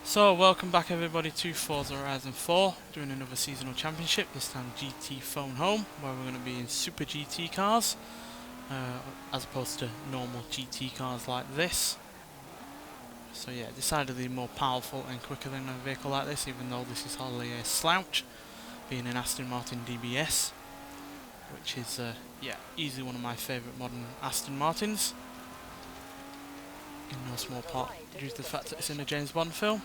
So welcome back everybody to Forza Horizon 4, doing another seasonal championship, this time GT Phone Home, where we're going to be in Super GT cars, as opposed to normal GT cars like this. So yeah, decidedly more powerful and quicker than a vehicle like this, even though this is hardly a slouch, being an Aston Martin DBS, which is yeah, easily one of my favourite modern Aston Martins, in no small part due to the fact that it's in a James Bond film.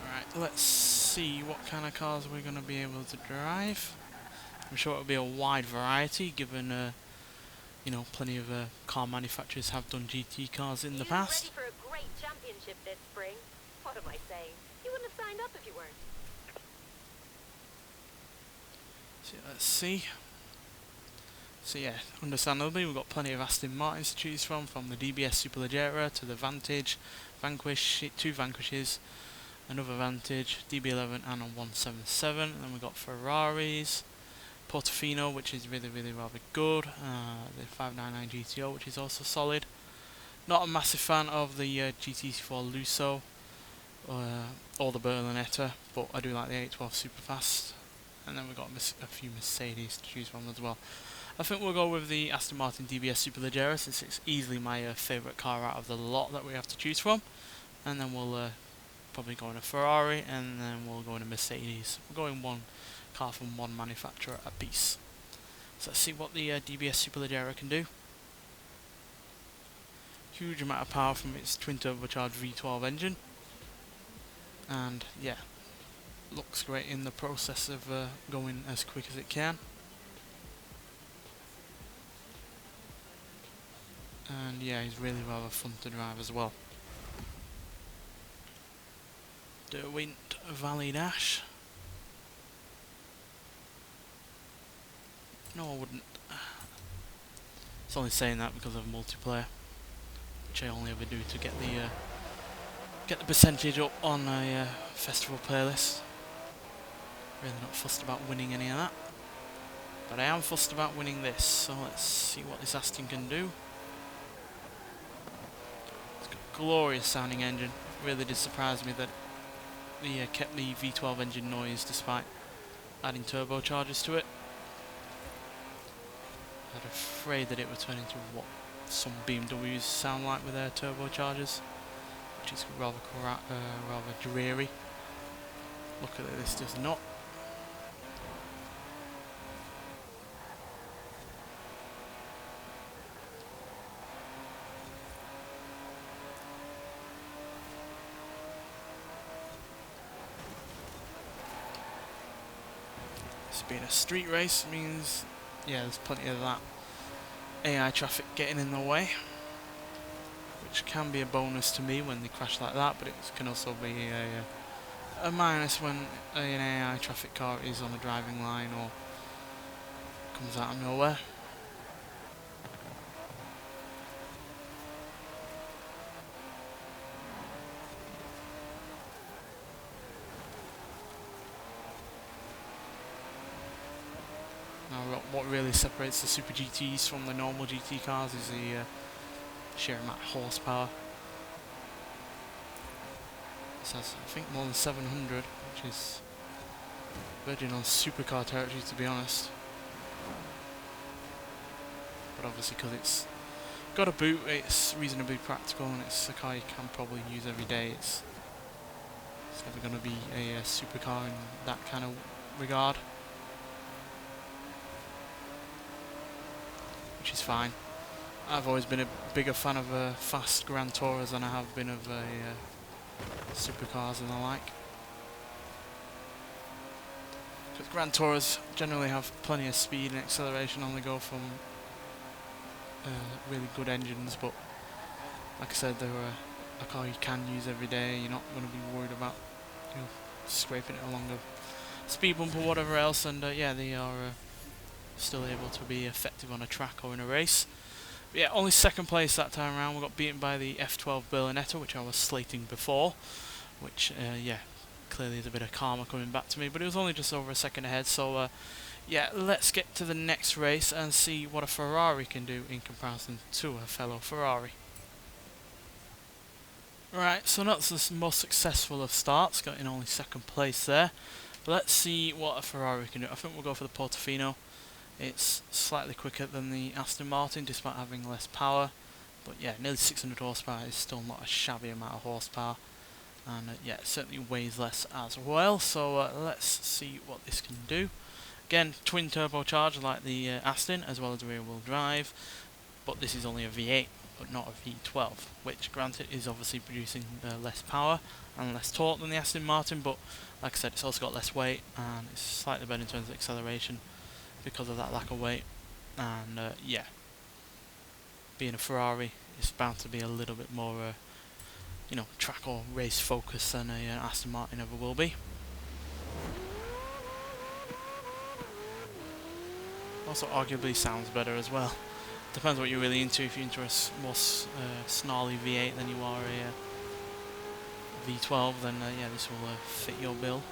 Right, let's see what kind of cars we're going to be able to drive. I'm sure it'll be a wide variety, given you know, plenty of car manufacturers have done GT cars in the past. Ready for a great championship this spring. What am I saying? You wouldn't have signed up if you weren't. So let's see. So yeah, understandably we've got plenty of Aston Martins to choose from the DBS Superleggera to the Vantage, Vanquish, two Vanquishes, another Vantage, DB11 and a 177. And then we've got Ferraris, Portofino, which is really rather good, the 599 GTO, which is also solid. Not a massive fan of the GT4 Lusso or the Berlinetta, but I do like the 812 Superfast. And then we've got a few Mercedes to choose from as well. I think we'll go with the Aston Martin DBS Superleggera, since it's easily my favourite car out of the lot that we have to choose from. And then we'll probably go in a Ferrari, and then we'll go in a Mercedes. We're going one car from one manufacturer a piece. So let's see what the DBS Superleggera can do. Huge amount of power from its twin turbocharged V12 engine, and yeah, looks great in the process of going as quick as it can. And yeah, he's really rather fun to drive as well. Derwent Valley Dash. No, I wouldn't. It's only saying that because of multiplayer, which I only ever do to get the percentage up on a festival playlist. Really not fussed about winning any of that, but I am fussed about winning this. So let's see what this Aston can do. It's got a glorious sounding engine. Really did surprise me that they kept the V12 engine noise despite adding turbochargers to it. I was afraid that it would turn into what some BMWs sound like with their turbochargers, which is rather dreary. Luckily this does not. This being a street race means, yeah, there's plenty of that AI traffic getting in the way, which can be a bonus to me when they crash like that, but it can also be a minus when an AI traffic car is on a driving line or comes out of nowhere. Now, what really separates the Super GTs from the normal GT cars is the sheer amount of horsepower. This has, I think, more than 700, which is verging on supercar territory, to be honest. But obviously, because it's got a boot, it's reasonably practical, and it's a car you can probably use every day. It's never going to be a supercar in that kind of regard, which is fine. I've always been a bigger fan of fast Grand Tourers than I have been of supercars and the like. Because Grand Tourers generally have plenty of speed and acceleration on the go from really good engines, but like I said, they're a car you can use every day. You're not going to be worried about, you know, scraping it along a speed bump or whatever else, and yeah, they are still able to be effective on a track or in a race. But yeah, only second place that time around. We got beaten by the F12 Berlinetta, which I was slating before, which yeah, clearly is a bit of karma coming back to me, but it was only just over a second ahead. So yeah, let's get to the next race and see what a Ferrari can do in comparison to a fellow Ferrari. Right, so that's the most successful of starts, got in only second place there. But let's see what a Ferrari can do. I think we'll go for the Portofino. It's slightly quicker than the Aston Martin despite having less power. But yeah, nearly 600 horsepower is still not a shabby amount of horsepower. And yeah, it certainly weighs less as well. So let's see what this can do. Again, twin turbocharged like the Aston, as well as rear wheel drive. But this is only a V8, but not a V12, which granted is obviously producing less power and less torque than the Aston Martin, but like I said, it's also got less weight and it's slightly better in terms of acceleration because of that lack of weight. And yeah, being a Ferrari, it's bound to be a little bit more track or race focused than a Aston Martin ever will be. Also arguably sounds better as well. Depends what you're really into. If you're into a more snarly V8 than you are a V12, then yeah, this will fit your bill.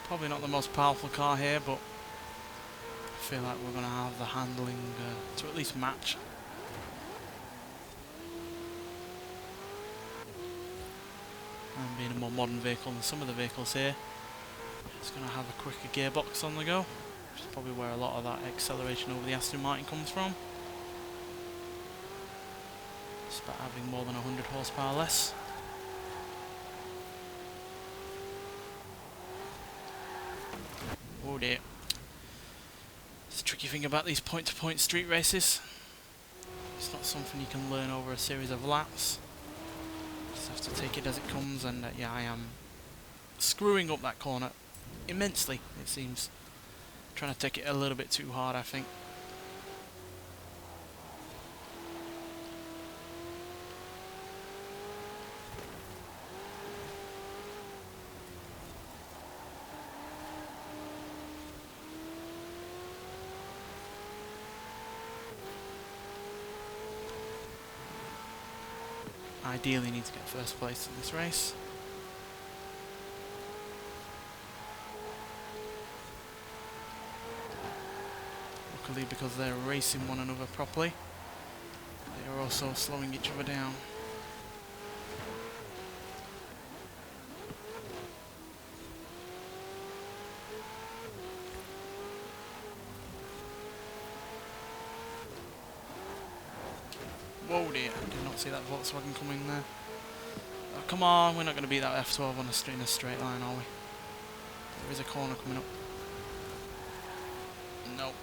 Probably not the most powerful car here, but I feel like we're going to have the handling to at least match. And being a more modern vehicle than some of the vehicles here, it's going to have a quicker gearbox on the go, which is probably where a lot of that acceleration over the Aston Martin comes from. It's about having more than 100 horsepower less. Oh dear. It's a tricky thing about these point-to-point street races. It's not something you can learn over a series of laps. Just have to take it as it comes, and yeah, I am screwing up that corner immensely, it seems. Trying to take it a little bit too hard, I think. Ideally need to get first place in this race. Luckily, because they're racing one another properly, they are also slowing each other down. Whoa dear, I did not see that Volkswagen coming there. Oh, come on, we're not going to beat that F12 on in a straight line, are we? There is a corner coming up. Nope.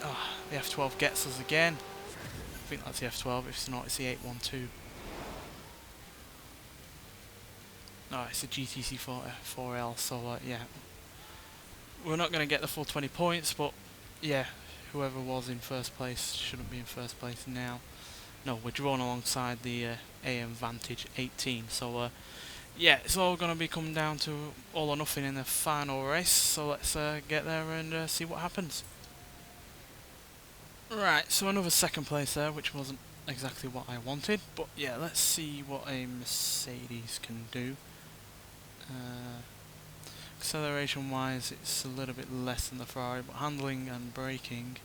Oh, the F12 gets us again. I think that's the F12, if it's not, it's the 812. No, it's the GTC 4L, so yeah. We're not going to get the full 20 points, but yeah, whoever was in first place shouldn't be in first place now. No, we're drawn alongside the AM Vantage 18, so yeah, it's all going to be coming down to all or nothing in the final race, so let's get there and see what happens. Right, so another second place there, which wasn't exactly what I wanted, but yeah, let's see what a Mercedes can do. Acceleration wise, it's a little bit less than the Ferrari, but handling and braking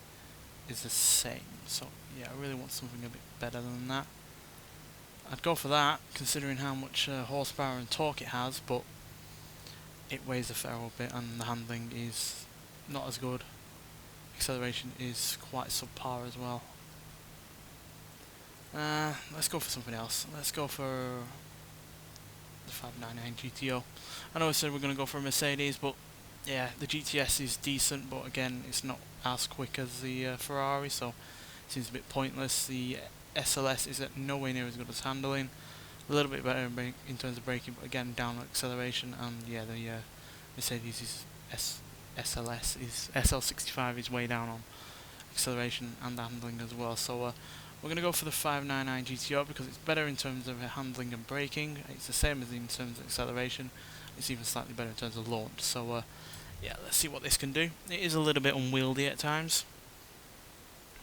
is the same, so yeah, I really want something a bit better than that. I'd go for that, considering how much horsepower and torque it has, but it weighs a fair old bit and the handling is not as good. Acceleration is quite subpar as well. Let's go for something else. Let's go for the 599 GTO. I know I said we're going to go for a Mercedes, but yeah, the GTS is decent, but again, it's not as quick as the Ferrari, so it seems a bit pointless. The SLS is at nowhere near as good as handling, a little bit better in terms of braking, but again down acceleration. And yeah, the Mercedes is SLS is SL65 is way down on acceleration and handling as well. So we're going to go for the 599 GTO because it's better in terms of handling and braking. It's the same as in terms of acceleration. It's even slightly better in terms of launch. So yeah, let's see what this can do. It is a little bit unwieldy at times.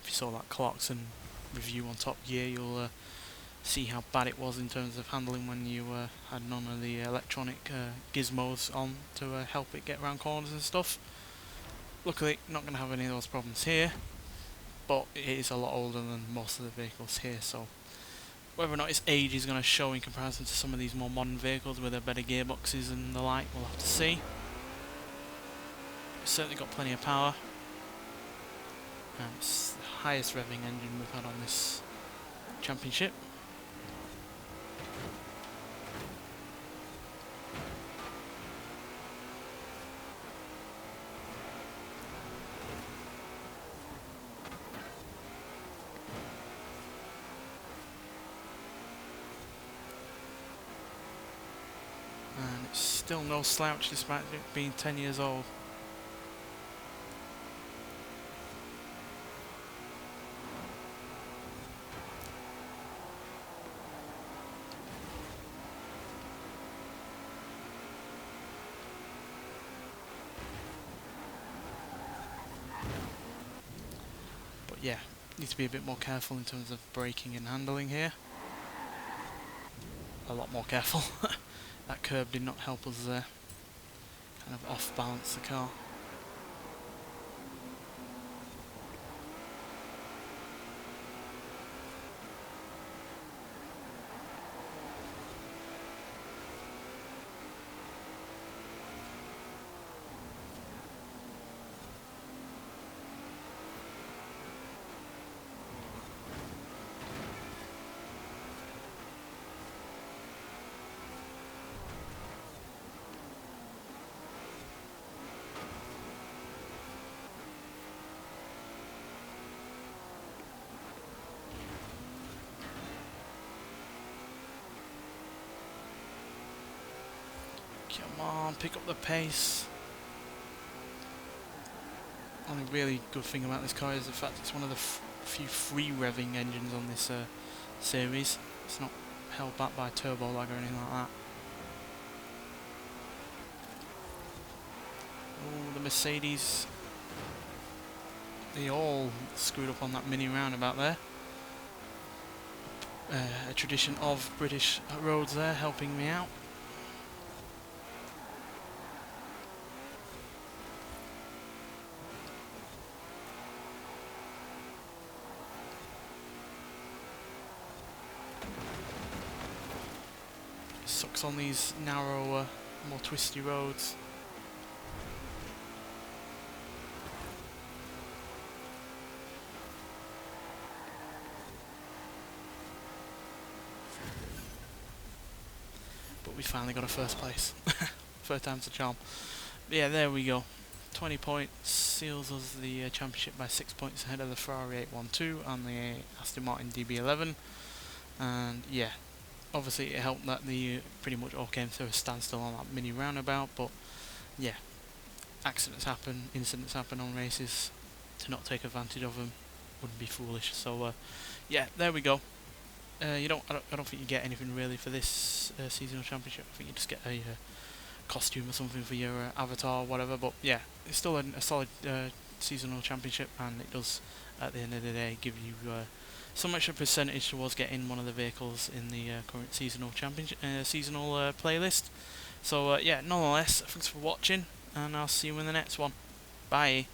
If you saw that Clarkson review on Top Gear, you'll see how bad it was in terms of handling when you had none of the electronic gizmos on to help it get around corners and stuff. Luckily, not going to have any of those problems here, but it is a lot older than most of the vehicles here, so whether or not its age is going to show in comparison to some of these more modern vehicles with their better gearboxes and the like, we'll have to see. It's certainly got plenty of power. It's the highest revving engine we've had on this championship. And it's still no slouch despite it being 10 years old. But yeah, need to be a bit more careful in terms of braking and handling here. A lot more careful. That curb did not help us there. Kind of off balance the car. Come on, pick up the pace. Only really good thing about this car is the fact it's one of the few free revving engines on this series. It's not held back by turbo lag or anything like that. Oh, the Mercedes. They all screwed up on that mini roundabout there. A tradition of British roads there helping me out. Sucks on these narrower, more twisty roads. But we finally got a first place. Third time's the charm. But yeah, there we go. 20 points seals us the championship by 6 points ahead of the Ferrari 812 and the Aston Martin DB11. And yeah, obviously it helped that the pretty much all came to a standstill on that mini roundabout, but yeah, accidents happen, incidents happen on races. To not take advantage of them wouldn't be foolish. So yeah, there we go. I don't think you get anything really for this seasonal championship. I think you just get a costume or something for your avatar or whatever, but yeah, it's still a solid seasonal championship, and it does at the end of the day give you some extra percentage towards getting one of the vehicles in the current seasonal championship playlist. So yeah, nonetheless, thanks for watching, and I'll see you in the next one. Bye.